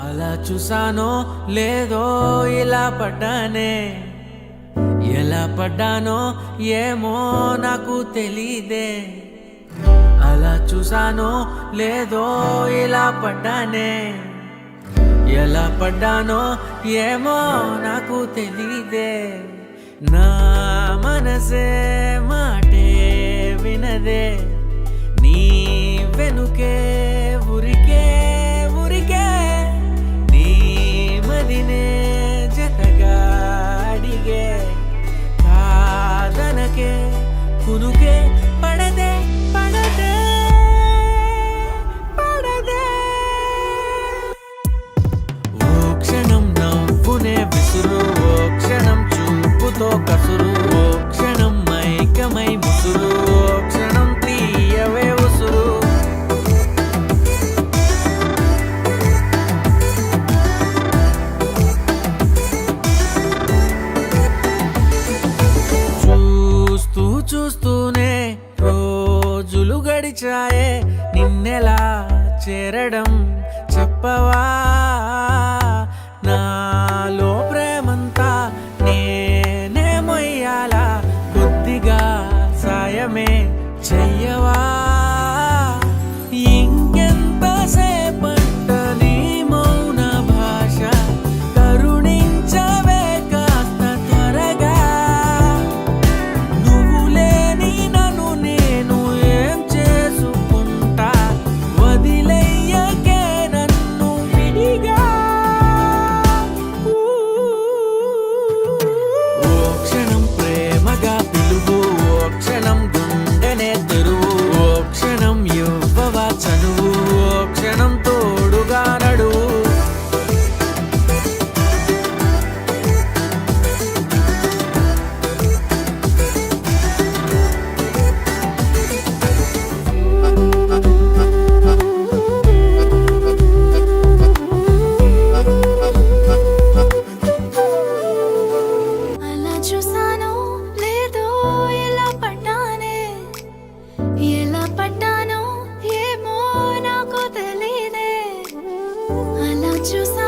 అలా చూసానో లేదో ఇలా పడ్డానే, ఎలా పడ్డానో ఏమో నాకు తెలీదే. అలా చూసానో లేదో ఇలా పడ్డానే, ఎలా పడ్డానో ఏమో నాకు తెలీదే. నా మనసే మాటే వినదే, నీ వెనుకే ఉరికే ఉరికే, నీ మదినే జతగా అడిగే. కాదనకే కునుకే పడదే పడదే పడదే. ఓ క్షణం నవ్వునే విసురు, ఓ క్షణం చూపుతో కసురు, ఓ క్షణం మైకమై ముసురు, ఓ క్షణం తీయవే ఉసురు. చూస్తూ చూస్తూనే రోజులు గడిచాయే, నిన్నెలా చేరడం చెప్పవా. నాలో ప్రేమంతా నేనే మొయ్యాలా, కొద్దిగా సాయమే చెయ్యవా. ఇంకెంతసేపంట నీ మౌన భాష, కరుణించవే కాస్త త్వరగా. నువ్వు లేని నన్ను నేను ఏం చేసుకుంటా, వదిలేయకే నన్ను విడిగా. ఓ క్షణం ప్రేమగా పిలువు, ఓ క్షణం గుండెనే తెరువు, ఓ క్షణం ఇవ్వవా చనువు, ఓ క్షణం తోడుగా నడువు. అలా చూసానో లేదో ఎలా పడ్డానే, ఎలా పడ్డానో ఏమో నాకు తెలీదే. అలా చూసా